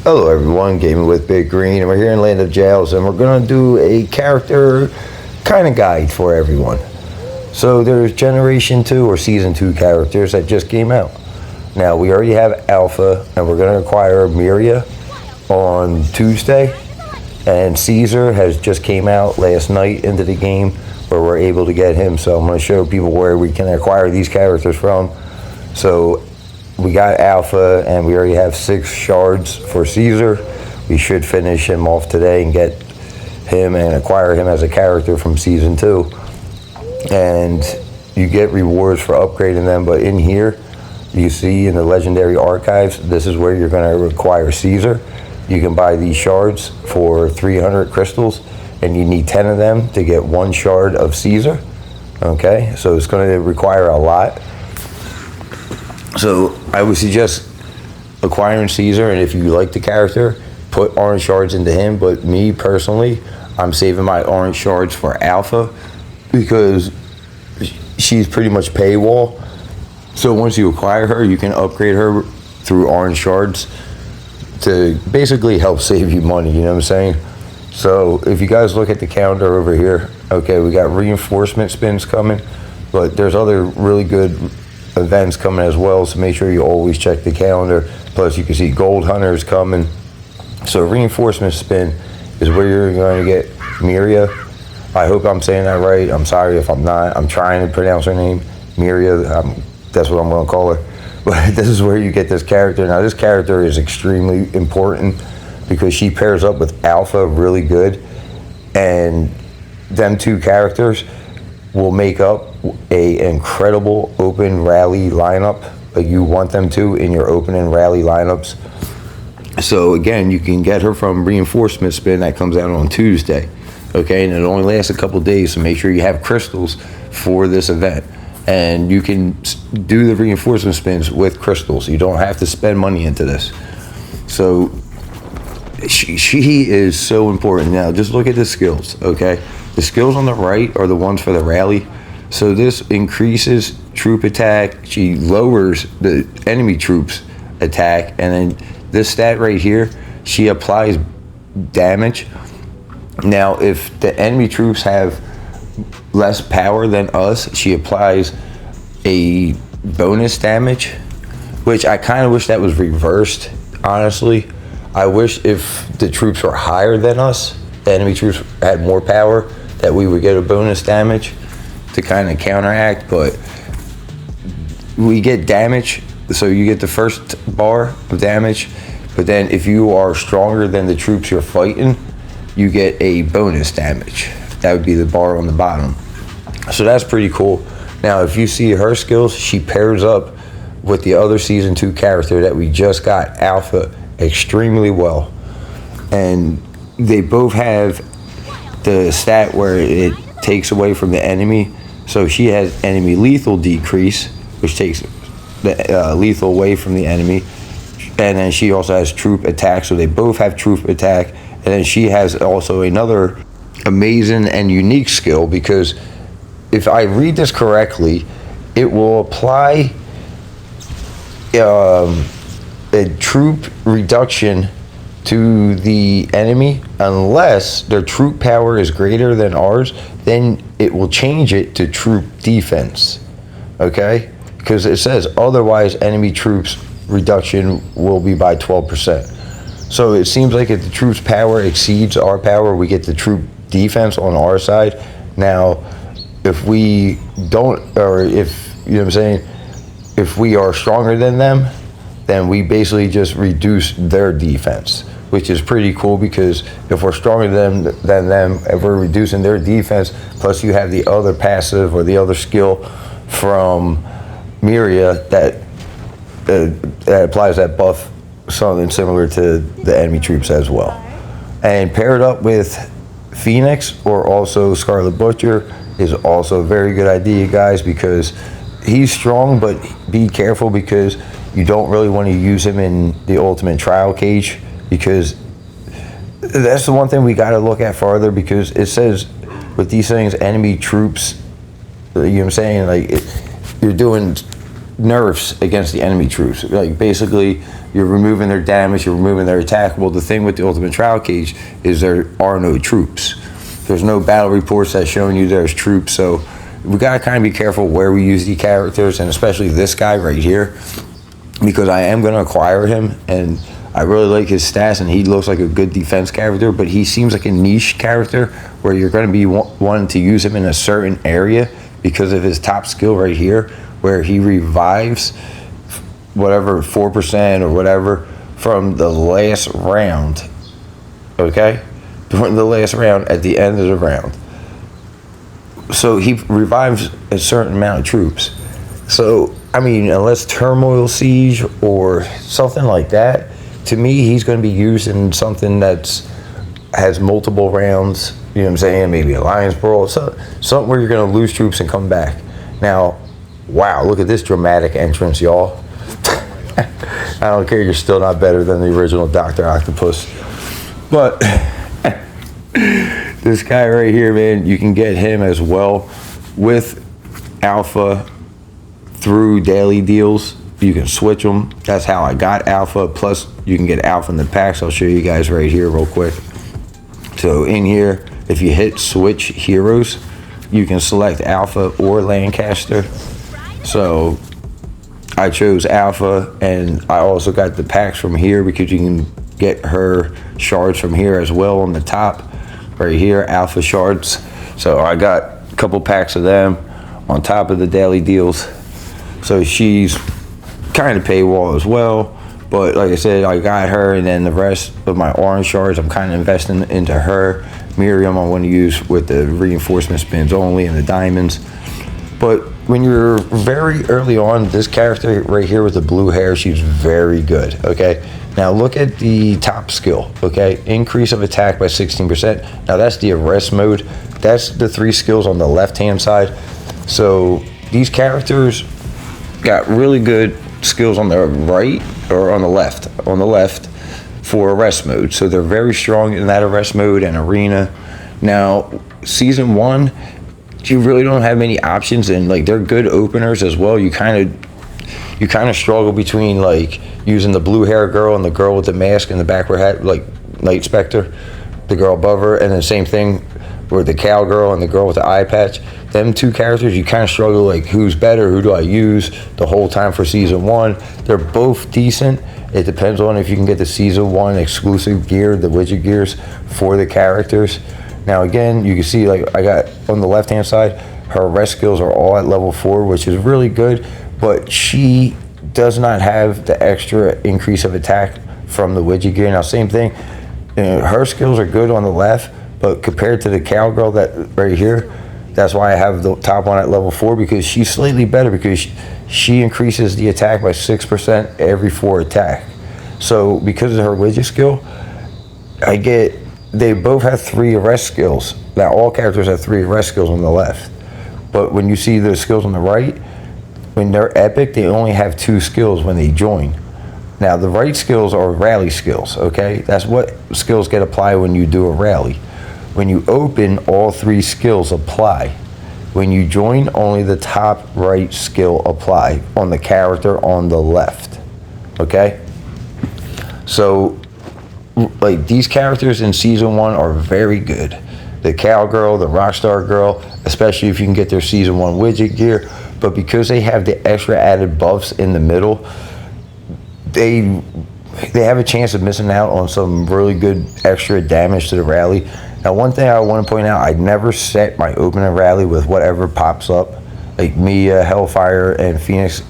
Hello everyone, Gaming with Big Green, and we're here in Land of Jails, and we're going to do a character kind of guide for everyone. So there's Generation 2 or Season 2 characters that just came out. Now we already have Alpha, and we're going to acquire Mireya on Tuesday, and Caesar has just came out last night into the game where we're able to get him. So I'm going to show people where we can acquire these characters from. So we got Alpha, and we already have 6 shards for Caesar. We should finish him off today and get him and acquire him as a character from Season 2. And you get rewards for upgrading them, but in here, you see in the Legendary Archives, this is where you're going to acquire Caesar. You can buy these shards for 300 crystals, and you need 10 of them to get 1 shard of Caesar. Okay, so it's going to require a lot. So I would suggest acquiring Caesar, and if you like the character, put orange shards into him. But me personally, I'm saving my orange shards for Alpha because she's pretty much paywall. So once you acquire her, you can upgrade her through orange shards to basically help save you money, you know what I'm saying? So if you guys look at the calendar over here, okay, we got reinforcement spins coming, but there's other really good events coming as well, so make sure you always check the calendar. Plus you can see gold hunters coming. So reinforcement spin is where you're going to get Mireya. I hope I'm saying that right. I'm sorry if I'm not. I'm trying to pronounce her name, Mireya. That's what I'm going to call her. But this is where you get this character. Now this character is extremely important because she pairs up with Alpha really good, and them 2 characters will make up a incredible open rally lineup. Like you want them to in your open and rally lineups. So again, you can get her from reinforcement spin that comes out on Tuesday. Okay, and it only lasts a couple days, so make sure you have crystals for this event. And you can do the reinforcement spins with crystals. You don't have to spend money into this. So she is so important. Now just look at the skills, okay? The skills on the right are the ones for the rally. So this increases troop attack. She lowers the enemy troops attack. And then this stat right here, she applies damage. Now, if the enemy troops have less power than us, she applies a bonus damage, which I kind of wish that was reversed, honestly. I wish if the troops were higher than us, the enemy troops had more power, that we would get a bonus damage to kind of counteract, but we get damage. So you get the first bar of damage, but then if you are stronger than the troops you're fighting, you get a bonus damage. That would be the bar on the bottom. So that's pretty cool. Now, if you see her skills, she pairs up with the other Season 2 character that we just got, Alpha, extremely well. And they both have the stat where it takes away from the enemy. So she has enemy lethal decrease, which takes the lethal away from the enemy. And then she also has troop attack. So they both have troop attack. And then she has also another amazing and unique skill, because if I read this correctly, it will apply a troop reduction to the enemy unless their troop power is greater than ours. Then it will change it to troop defense. Okay, because it says otherwise enemy troops reduction will be by 12%. So it seems like if the troops power exceeds our power, we get the troop defense on our side. Now if we don't, or if, you know what I'm saying, if we are stronger than them, then we basically just reduce their defense, which is pretty cool, because if we're stronger than them, if we're reducing their defense, plus you have the other passive or the other skill from Mireya that applies that buff, something similar to the enemy troops as well. And paired up with Phoenix or also Scarlet Butcher is also a very good idea, guys, because he's strong, but be careful because you don't really want to use him in the ultimate trial cage, because that's the one thing we got to look at farther, because it says with these things, enemy troops, you know what I'm saying, like you're doing nerfs against the enemy troops. Like basically, you're removing their damage, you're removing their attack. Well, the thing with the ultimate trial cage is there are no troops. There's no battle reports that's showing you there's troops. So we gotta kind of be careful where we use the characters, and especially this guy right here, because I am gonna acquire him, and I really like his stats, and he looks like a good defense character, but he seems like a niche character where you're gonna be wanting to use him in a certain area because of his top skill right here, where he revives whatever 4% or whatever from the last round, okay? During the last round, at the end of the round. So he revives a certain amount of troops. So, I mean, unless Turmoil Siege or something like that, to me, he's going to be used in something that's has multiple rounds, you know what I'm saying? Maybe Alliance Brawl, something where you're going to lose troops and come back. Now, wow, look at this dramatic entrance, y'all. I don't care, you're still not better than the original Dr. Octopus. But this guy right here, man, you can get him as well with Alpha through daily deals. You can switch them. That's how I got Alpha. Plus, you can get Alpha in the packs. I'll show you guys right here real quick. So in here, if you hit switch heroes, you can select Alpha or Lancaster. So I chose Alpha, and I also got the packs from here because you can get her shards from here as well on the top. Right here, Alpha shards. So I got a couple packs of them on top of the daily deals. So she's kind of paywall as well. But like I said, I got her, and then the rest of my orange shards, I'm kind of investing into her. Mireya, I want to use with the reinforcement spins only and the diamonds. But when you're very early on, this character right here with the blue hair, she's very good, okay? Now look at the top skill, okay? Increase of attack by 16%. Now that's the arrest mode. That's the 3 skills on the left-hand side. So these characters got really good skills on the right or on the left for arrest mode. So they're very strong in that arrest mode and arena. Now, season 1, you really don't have many options, and like they're good openers as well. You kind of struggle between like using the blue hair girl and the girl with the mask and the backward hat, like Night Spectre, the girl above her, and then same thing with the cowgirl and the girl with the eye patch. Them 2 characters, you kind of struggle like who's better, who do I use the whole time for season 1. They're both decent. It depends on if you can get the season 1 exclusive gear, the widget gears for the characters. Now again, you can see like I got on the left hand side, her arrest skills are all at level 4, which is really good, but she does not have the extra increase of attack from the widget gear. Now same thing, her skills are good on the left, but compared to the cowgirl that right here, that's why I have the top one at level 4, because she's slightly better because she increases the attack by 6% every 4 attack. So because of her widget skill, they both have 3 arrest skills. Now all characters have 3 arrest skills on the left. But when you see the skills on the right, when they're epic, they only have 2 skills when they join. Now the right skills are rally skills, okay? That's what skills get applied when you do a rally. When you open, all 3 skills apply. When you join, only the top right skill apply on the character on the left, okay? So, like these characters in season 1 are very good. The cowgirl, the rockstar girl, especially if you can get their season 1 widget gear, but because they have the extra added buffs in the middle, they have a chance of missing out on some really good extra damage to the rally. Now, one thing I want to point out, I never set my opening rally with whatever pops up, like Mia, Hellfire, and Phoenix.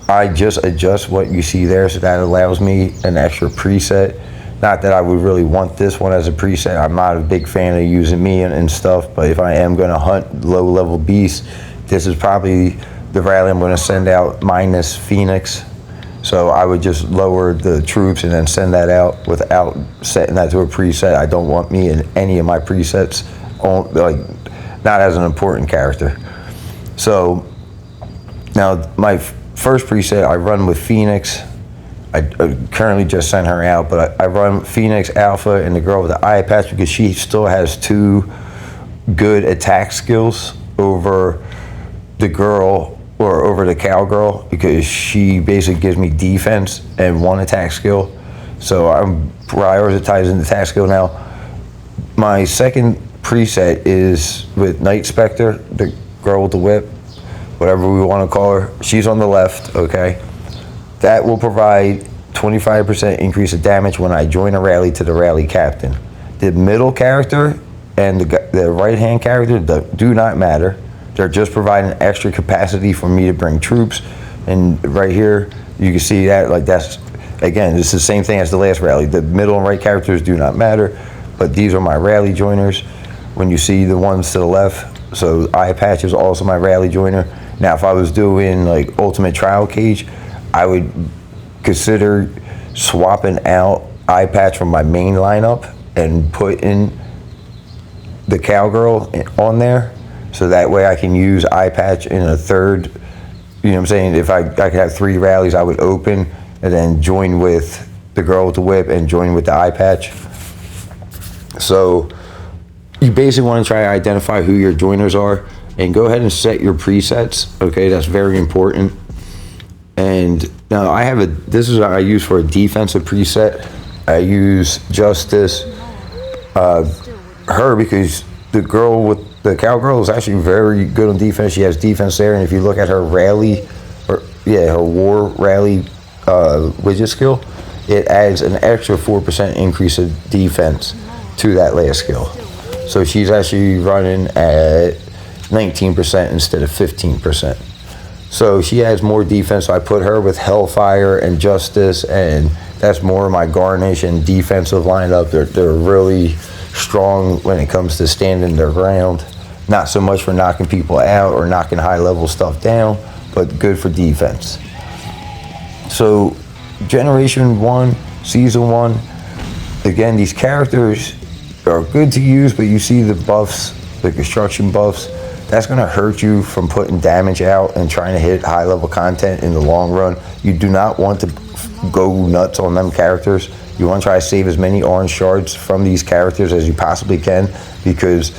I just adjust what you see there, so that allows me an extra preset. Not that I would really want this one as a preset. I'm not a big fan of using Mia and stuff, but if I am going to hunt low-level beasts, this is probably the rally I'm going to send out minus Phoenix. So I would just lower the troops and then send that out without setting that to a preset. I don't want me in any of my presets, like not as an important character. So now my first preset I run with Phoenix. I currently just sent her out, but I run Phoenix, Alpha, and the girl with the eye patch because she still has 2 good attack skills over the girl or over the cowgirl because she basically gives me defense and 1 attack skill. So I'm prioritizing the attack skill now. My second preset is with Night Spectre, the girl with the whip, whatever we want to call her. She's on the left, okay? That will provide 25% increase of damage when I join a rally to the rally captain. The middle character and the right-hand character do not matter. They're just providing extra capacity for me to bring troops. And right here, you can see that, like that's, again, it's the same thing as the last rally. The middle and right characters do not matter, but these are my rally joiners. When you see the ones to the left, so Eye Patch is also my rally joiner. Now, if I was doing like Ultimate Trial Cage, I would consider swapping out Eye Patch from my main lineup and put in the cowgirl on there, so that way I can use Eye Patch in a third. You know what I'm saying? If I could have 3 rallies, I would open and then join with the girl with the whip and join with the Eye Patch. So you basically want to try to identify who your joiners are and go ahead and set your presets. Okay, that's very important. And now I have this is what I use for a defensive preset. I use Justice, her, because the girl with the cowgirl is actually very good on defense. She has defense there, and if you look at her rally, her war rally widget skill, it adds an extra 4% increase of defense to that last skill. So she's actually running at 19% instead of 15%. So she has more defense. So I put her with Hellfire and Justice, and that's more of my garnish and defensive lineup. They're really strong when it comes to standing their ground. Not so much for knocking people out or knocking high level stuff down, but good for defense. So Generation 1, Season 1, again, these characters are good to use, but you see the buffs, the construction buffs, that's going to hurt you from putting damage out and trying to hit high level content in the long run. You do not want to go nuts on them characters. You want to try to save as many orange shards from these characters as you possibly can, because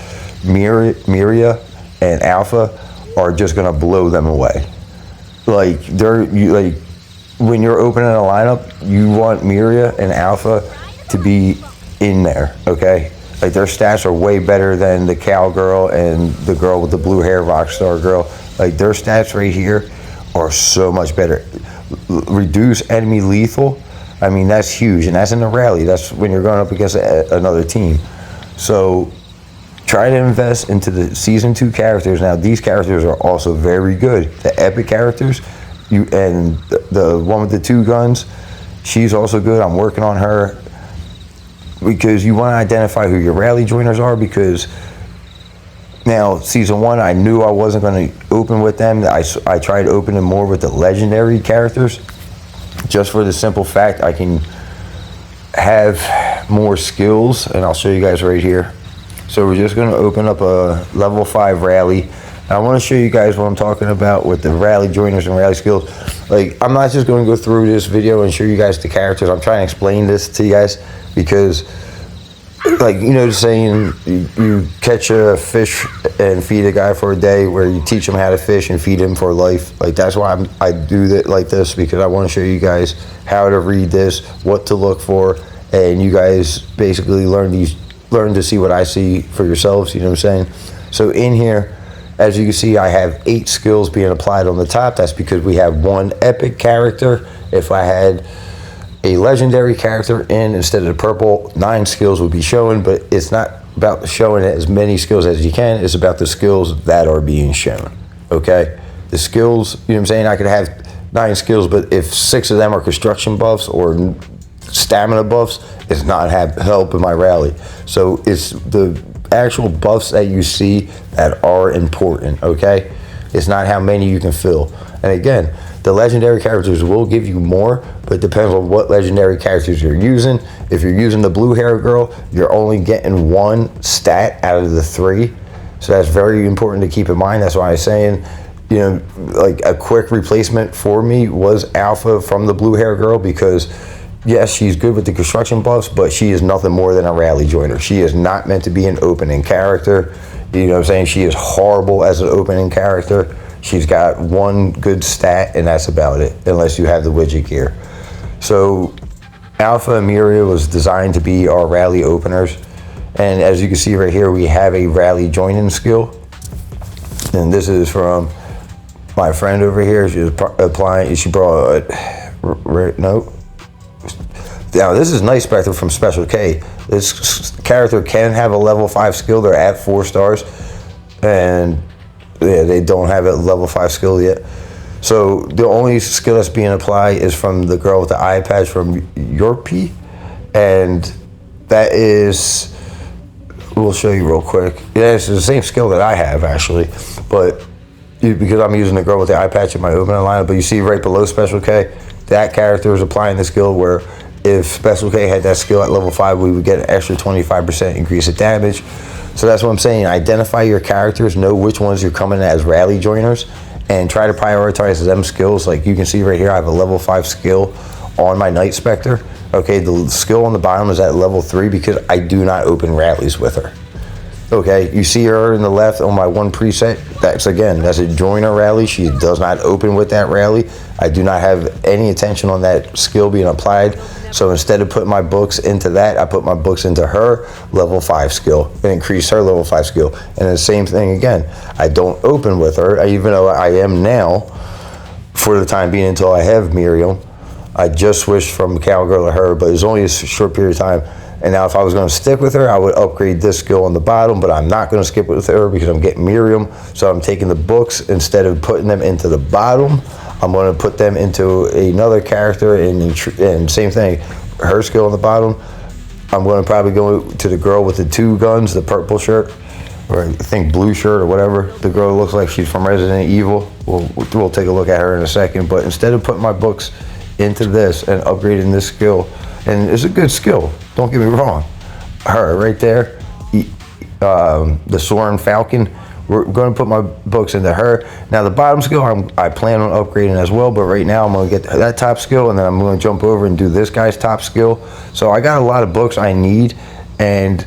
Mireya and Alpha are just going to blow them away. Like when you're opening a lineup, you want Mireya and Alpha to be in there, okay? Like their stats are way better than the cowgirl and the girl with the blue hair, Rockstar girl. Like their stats right here are so much better. Reduce enemy lethal. I mean, that's huge, and that's in the rally. That's when you're going up against another team. So try to invest into the Season 2 characters. Now, these characters are also very good. The epic characters, and the one with the 2 guns, she's also good. I'm working on her, because you want to identify who your rally joiners are, because now Season 1, I knew I wasn't going to open with them. I tried opening more with the legendary characters, just for the simple fact I can have more skills, and I'll show you guys right here. So we're just going to open up a level 5 rally. And I want to show you guys what I'm talking about with the rally joiners and rally skills. Like, I'm not just going to go through this video and show you guys the characters. I'm trying to explain this to you guys, because like, you know, saying you catch a fish and feed a guy for a day, where you teach him how to fish and feed him for life. Like, that's why I do that like this, because I want to show you guys how to read this, what to look for, and you guys basically learn to see what I see for yourselves. You know what I'm saying? So in here, as you can see, I have 8 skills being applied on the top. That's because we have 1 epic character. If I had a legendary character in instead of the purple, 9 skills would be shown, but it's not about showing as many skills as you can. It's about the skills that are being shown, okay? The skills, you know what I'm saying? I could have 9 skills, but if 6 of them are construction buffs or stamina buffs, it's not helping my rally. So it's the actual buffs that you see that are important, okay? It's not how many you can fill. And again, the legendary characters will give you more, but it depends on what legendary characters you're using. If you're using the blue hair girl, you're only getting 1 stat out of the 3. So that's very important to keep in mind. That's why I'm saying, you know, like a quick replacement for me was Alpha from the blue hair girl, because yes, she's good with the construction buffs, but she is nothing more than a rally joiner. She is not meant to be an opening character. You know what I'm saying? She is horrible as an opening character. She's got one good stat, and that's about it, unless you have the widget gear. So Alpha and Mireya was designed to be our rally openers. And as you can see right here, we have a rally joining skill. And this is from my friend over here. She was applying, she brought, no. Now this is Night Spectre from Special K. This character can have a level 5 skill. They're at 4 stars. And yeah, they don't have a level 5 skill yet. So the only skill that's being applied is from the girl with the eye patch from Yorpie. And that is, we'll show you real quick. Yeah, it's the same skill that I have actually, but because I'm using the girl with the eye patch in my opening lineup, but you see right below Special K, that character is applying the skill where if Special K had that skill at level 5, we would get an extra 25% increase of damage. So that's what I'm saying. Identify your characters, know which ones you're coming as rally joiners, and try to prioritize them skills. Like you can see right here, I have a level 5 skill on my Night Spectre. Okay, the skill on the bottom is at level 3 because I do not open rallies with her. Okay, you see her in the left on my one preset. That's a joiner rally. She does not open with that rally. I do not have any attention on that skill being applied. So instead of putting my books into that, I put my books into her level 5 skill and increase her level 5 skill. And the same thing again. I don't open with her, even though I am now, for the time being until I have Miriam. I just switched from Cowgirl to her, but it's only a short period of time. And now if I was going to stick with her, I would upgrade this skill on the bottom, but I'm not going to skip with her because I'm getting Miriam. So I'm taking the books, instead of putting them into the bottom, I'm going to put them into another character, and same thing, her skill on the bottom. I'm going to probably go to the girl with the 2 guns, the purple shirt, or I think blue shirt or whatever. The girl looks like she's from Resident Evil. We'll take a look at her in a second. But instead of putting my books into this and upgrading this skill, and it's a good skill, don't get me wrong. Her right there, the Soaring Falcon, we're going to put my books into her. Now the bottom skill I plan on upgrading as well, but right now I'm going to get that top skill, and then I'm going to jump over and do this guy's top skill. So I got a lot of books I need, and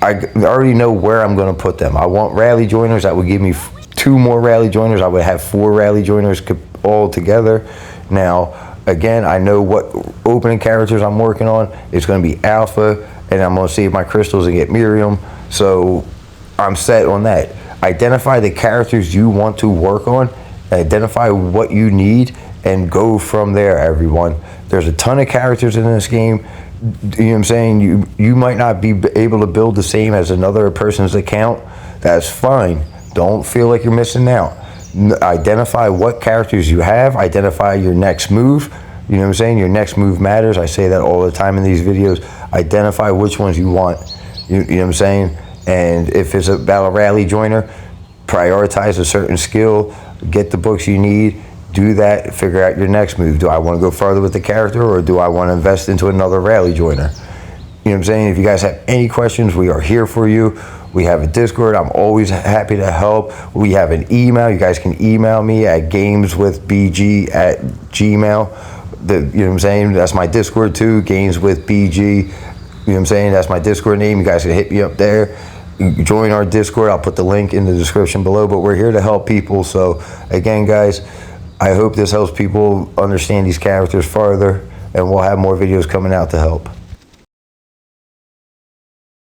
I already know where I'm going to put them. I want rally joiners. That would give me 2 more rally joiners. I would have 4 rally joiners all together. Now again, I know what opening characters I'm working on. It's going to be Alpha, and I'm going to save my crystals and get Miriam. So I'm set on that. Identify the characters you want to work on, identify what you need, and go from there, everyone. There's a ton of characters in this game. You know what I'm saying? You might not be able to build the same as another person's account. That's fine. Don't feel like you're missing out. Identify what characters you have, identify your next move. You know what I'm saying? Your next move matters. I say that all the time in these videos. Identify which ones you want. You know what I'm saying? And if it's about a rally joiner, prioritize a certain skill, get the books you need, do that, figure out your next move. Do I want to go further with the character, or do I want to invest into another rally joiner? You know what I'm saying? If you guys have any questions, we are here for you. We have a Discord. I'm always happy to help. We have an email. You guys can email me at gameswithbg@gmail. You know what I'm saying? That's my Discord too, gameswithbg. You know what I'm saying? That's my Discord name. You guys can hit me up there. Join our Discord. I'll put the link in the description below, but we're here to help people. So again, guys, I hope this helps people understand these characters further, and we'll have more videos coming out to help.